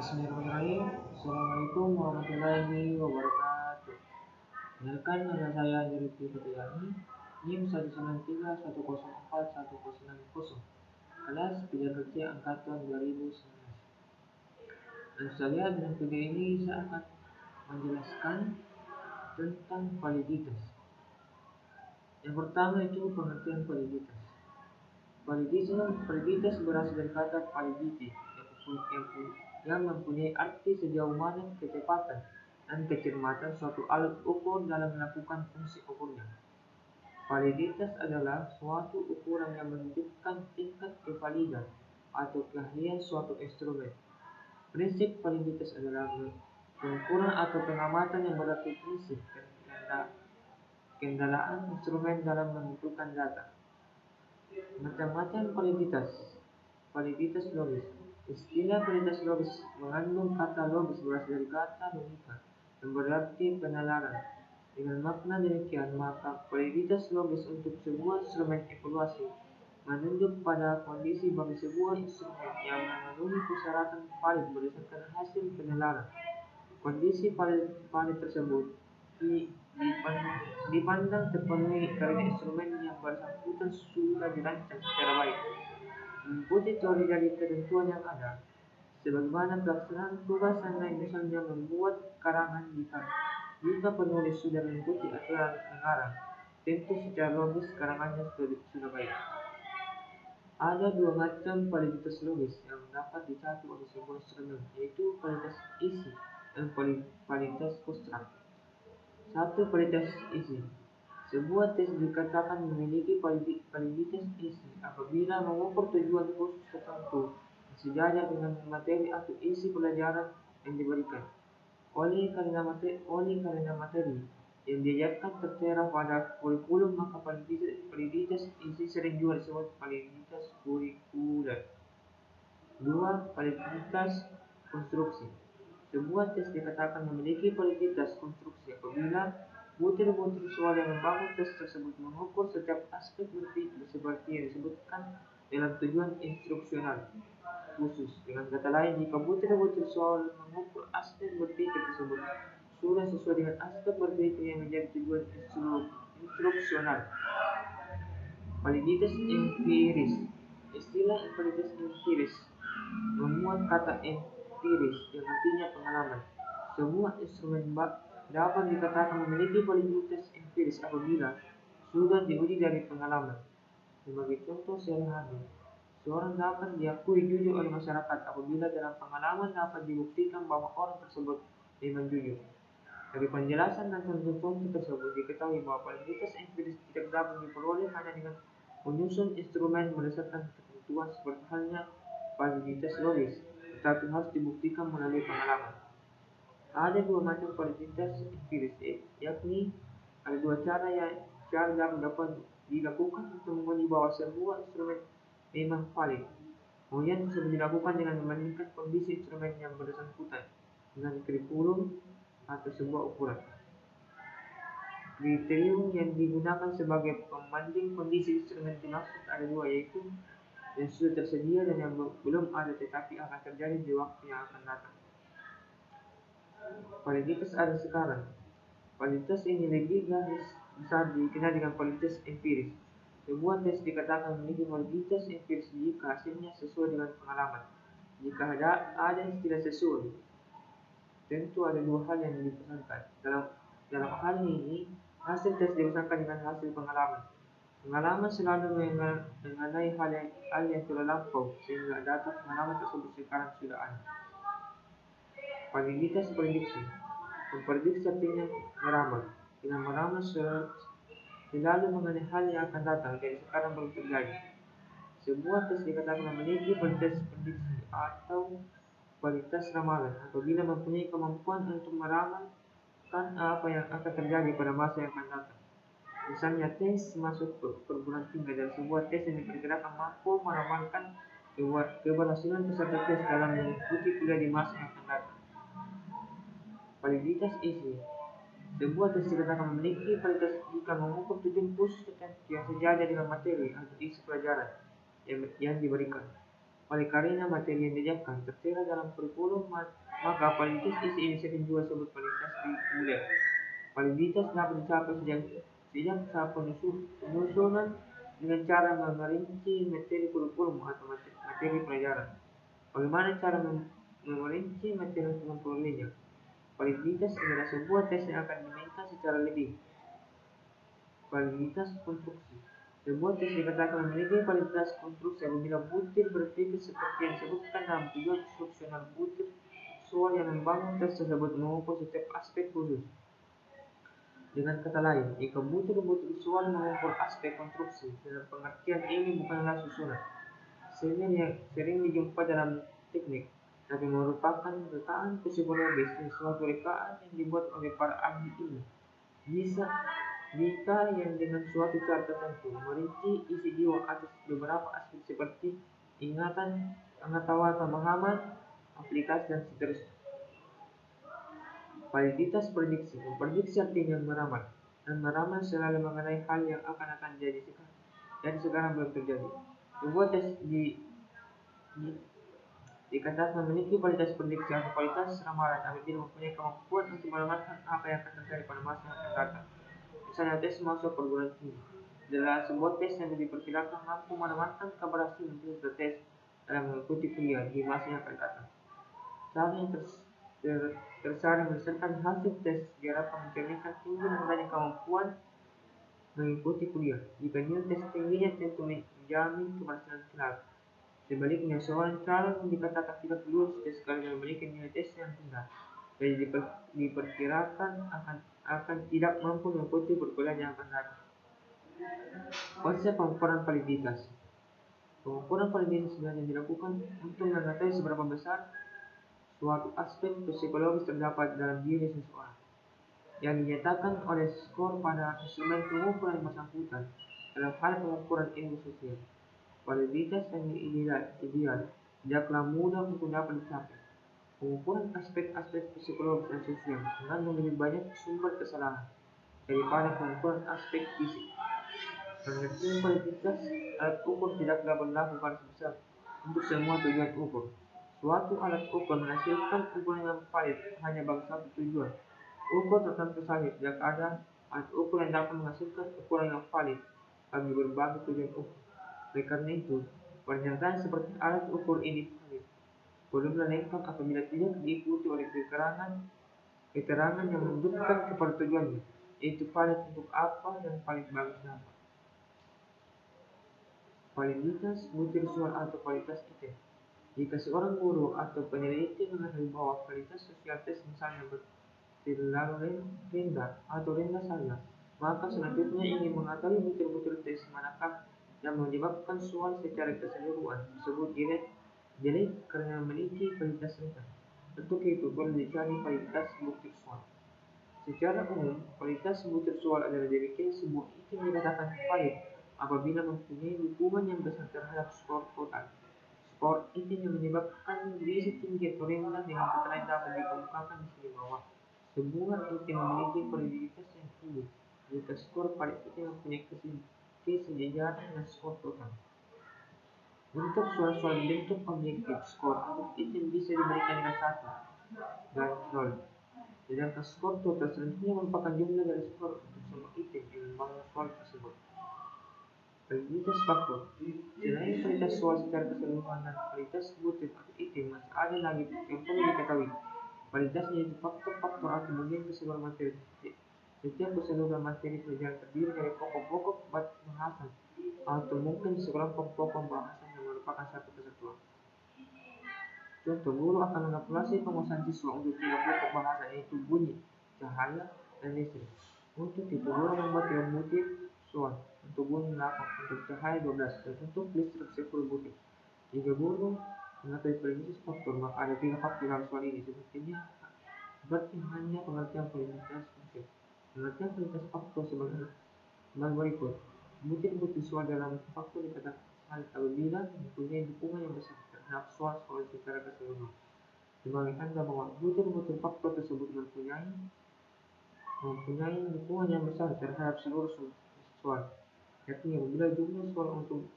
Bismillahirrahmanirrahim. Assalamualaikum warahmatullahi wabarakatuh. Kenalkan, nama saya Anjelipi Putuyani, NIM 193104190, kelas pilihan kerja angkatan 2019. Dan saya dalam video ini saya akan menjelaskan tentang validitas. Yang pertama itu pengertian validitas. Validitas berasal dari kata validity yang mempunyai arti sejauh mana kecepatan dan kecermatan suatu alat ukur dalam melakukan fungsi ukurnya. Validitas adalah suatu ukuran yang menunjukkan tingkat kevalidan atau keahlian suatu instrumen. Prinsip validitas adalah pengukuran atau pengamatan yang berlaku prinsip kendaraan instrumen dalam menentukan data. Macam-macam validitas logis. Istilah validitas logis mengandung kata logis berasal dari kata logika yang berarti penalaran. Dengan makna demikian, maka validitas logis untuk sebuah instrumen evaluasi menunjuk pada kondisi bagi sebuah instrumen yang memenuhi persyaratan valid berdasarkan hasil penalaran. Kondisi valid tersebut dipandang terpenuhi karena instrumen yang bersangkutan sudah dirancang secara baik, mengikuti teori dari ketentuan yang ada, sebagaimana pelaksanaan tugas lain, misalnya membuat karangan. Jika penulis sudah mengikuti aturan pengarang, tentu secara logis karangannya sudah baik. Ada dua macam validitas logis yang dapat dicapai oleh sebuah instrumen, yaitu validitas isi dan validitas konstrak. 1. Validitas isi. Sebuah tes dikatakan memiliki validitas isi apabila mengukur tujuan khusus tertentu sejajar dengan materi atau isi pelajaran yang diberikan. Oleh karena materi yang diajarkan tertera pada kurikulum, maka validitas isi sering juga disebut validitas kurikuler. 2. Validitas konstruksi. Sebuah tes dikatakan memiliki validitas konstruksi apabila butir-butir soal yang membangun tes tersebut mengukur setiap aspek berpikir seperti yang disebutkan dalam tujuan instruksional khusus. Dengan kata lain, jika butir-butir soal mengukur aspek berpikir tersebut sudah sesuai dengan aspek berpikir yang menjadi tujuan instruksional. Validitas empiris. Istilah validitas empiris memuat kata empiris yang artinya pengalaman. Sebuah instrumen dapat dikatakan memiliki validitas empiris apabila sudah diuji dari pengalaman. Sebagai contoh sederhana, seorang dapat diakui jujur oleh masyarakat apabila dalam pengalaman dapat dibuktikan bahwa orang tersebut memang jujur. Dari penjelasan dan contoh-contoh tersebut diketahui bahwa validitas empiris tidak dapat diperoleh hanya dengan menyusun instrumen berdasarkan ketentuan seperti halnya validitas logis, tetapi harus dibuktikan melalui pengalaman. Ada dua macam validitas empiris, yakni ada dua cara yang dapat dilakukan untuk menguji bahwa sebuah instrumen memang valid. Kemudian tersebut dilakukan dengan membandingkan kondisi instrumen yang bersangkutan dengan kurikulum atau sebuah ukuran. Kriterium yang digunakan sebagai pembanding kondisi instrumen dimaksud ada dua, yaitu yang sudah tersedia dan yang belum ada tetapi akan terjadi di waktu yang akan datang. Validitas ada sekarang. Validitas ini lebih garis besar dikenal dengan validitas empiris. Sebuah tes dikatakan memiliki validitas empiris jika hasilnya sesuai dengan pengalaman. Jika ada yang tidak sesuai, tentu ada dua hal yang dipesankan. Dalam hal ini, hasil tes dipasangkan dengan hasil pengalaman. Pengalaman selalu mengenai hal yang telah lampau, sehingga data pengalaman tersebut sekarang sudah ada. Validitas prediksi. Memprediksi artinya meramal. Dengan meramal selalu mengenai hal yang akan datang, jadi sekarang belum terjadi. Sebuah tes dikatakan memiliki validitas prediksi atau validitas ramalan apabila mempunyai kemampuan untuk meramalkan apa yang akan terjadi pada masa yang akan datang. Misalnya tes masuk perguruan tinggi dan sebuah tes yang diperkirakan mampu meramalkan keberhasilan peserta tes dalam mengikuti kuliah di masa yang akan datang. Validitas isi. Sebuah tes dikatakan memiliki validitas jika mengukur tujuan khusus tertentu yang sejajar dengan materi atau isi pelajaran yang diberikan. Oleh karena materi yang diajarkan tertera dalam kurikulum, maka validitas isi inisiatif juga disebut validitas reguler. Validitas dapat dicapai sejak saat penyusunan dengan cara merinci materi kurikulum atau materi pelajaran. Bagaimana cara merinci materi untuk memperolehnya? Validitas adalah sebuah tes yang akan dimainkan secara lebih. Validitas konstruksi. Sebuah tes dikatakan memiliki validitas konstruksi apabila butir berpikir seperti yang disebutkan dalam tujuan instruksional butir soal yang membangun tes tersebut mengukur setiap aspek khusus. Dengan kata lain, jika butir-butir soal mengukur aspek konstruksi, dalam pengertian ini bukanlah susunan sering dijumpa dalam teknik, tapi merupakan rekaan psikologis, suatu rekaan yang dibuat oleh para ahli ilmu. Jika yang dengan suatu cara tertentu merinci isi jiwa atas beberapa aspek seperti ingatan, pengetahuan, pemahaman, aplikasi, dan seterusnya. Validitas prediksi. Memprediksi artinya meramal, dan meramal selalu mengenai hal yang akan jadi sekarang belum terjadi. Sebuah tes dikatakan memiliki kualitas prediksi atau kualitas ramalan apabila mempunyai kemampuan untuk meramalkan apa yang akan terjadi pada masa yang akan datang. Misalnya tes masuk perguruan tinggi adalah sebuah tes yang diperkirakan mampu meramalkan keberhasilan peserta tes dalam mengikuti kuliah di masa yang akan datang. Cara yang tersaring berdasarkan hasil tes diharapkan mencerminkan tinggi dan rendahnya kemampuan mengikuti kuliah. Jika nilai tes tingginya tentu menjamin keberhasilan kelak. Sebaliknya, seorang calon dikatakan tidak lulus tes karena memiliki nilai tes yang rendah, jadi diperkirakan akan tidak mampu mengikuti perkuliahan yang akan datang. Konsep pengukuran validitas. Pengukuran validitas sebenarnya dilakukan untuk mengetahui seberapa besar suatu aspek psikologis terdapat dalam diri seseorang, yang dinyatakan oleh skor pada instrumen pengukuran yang bersangkutan dalam hal pengukuran ilmu sosial. Validitas yang ideal tidaklah mudah untuk dapat dicapai. Pengukuran aspek-aspek psikologis dan sosial mengandung lebih banyak sumber kesalahan daripada pengukuran aspek fisik. Pengertian validitas alat ukur tidaklah berlaku garis besar untuk semua tujuan ukur. Suatu alat ukur menghasilkan ukuran yang valid hanya bagi satu tujuan. Ukur tertentu saja, tidak ada alat ukur yang dapat menghasilkan ukuran yang valid bagi berbagai tujuan ukur. Oleh karena itu, pernyataan seperti alat ukur ini valid belumlah lengkap apabila tidak diikuti oleh keterangan yang menunjukkan kepada tujuannya, yaitu valid untuk apa dan valid bagi siapa. Validitas butir soal atau kualitas item. Jika seorang guru atau peneliti mengetahui bahwa kualitas sosial tes misalnya terlalu rendah atau rendah saja, maka selanjutnya ingin mengetahui butir-butir tes manakah yang menyebabkan soal secara keseluruhan tersebut jelek karena memiliki kualitas rendah. Untuk itu boleh dicari kualitas butir soal. Secara umum, kualitas butir soal adalah demikian: sebuah item dikatakan valid apabila mempunyai dukungan yang besar terhadap skor total. Skor item yang menyebabkan berisi tinggi atau rendah dengan keterangan dapat dikemukakan di sini bawah. Sebuah item memiliki validitas yang tinggi jika skor valid item mempunyai kesejajaran dengan skor total. Untuk soal-soal bentuk objektif, skor untuk item bisa diberikan dengan 1 dan 0. Sedangkan skor total selanjutnya merupakan jumlah dari skor untuk semua item yang membangun soal tersebut. Validitas faktor. Selain kualitas soal secara keseluruhan dan kualitas butir atau item, masih ada lagi yang perlu diketahui. Validitasnya yaitu faktor-faktor atau bagian keseluruhan materi. Setiap keseluruhan materi pelajaran terdiri dari pokok-pokok bahasan atau mungkin sekelompok pokok bahasan yang merupakan satu kesatuan. Contoh, guru akan mengkalkulasi penguasaan siswa untuk 3 pokok bahasa, yaitu bunyi, cahaya, dan listrik. Untuk itu, guru membuat 3 butir soal, untuk bunyi 8, untuk cahaya 12, dan untuk listrik 10 butir. Jika guru mengetahui validitas faktor, maka ada 3 faktor dalam soal ini, seperti hanya pengertian validitas faktor. Pengertian validitas faktor sebagai berikut. Butir-butir soal dalam faktor dikatakan valid apabila mempunyai dukungan yang besar terhadap soal-soal secara keseluruhan. Sebagai tanda bahwa butir-butir faktor tersebut mempunyai dukungan yang besar terhadap seluruh soal. Artinya apabila jumlah soal untuk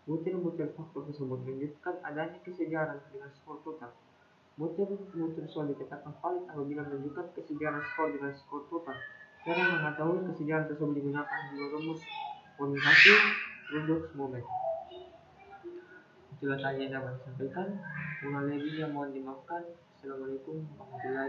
Muter-muter faktor tersebut menunjukkan adanya kesejaran dengan skor total. Muter-muter solid dikatakan valid apabila menunjukkan kesejaran skor dengan skor total. Cara mengetahui kesejaran tersebut digunakan dua rumus kombinasi Redox moment. Itulah tadi yang dapat disampaikan. Kurang lebihnya mohon dimaafkan. Assalamualaikum warahmatullahi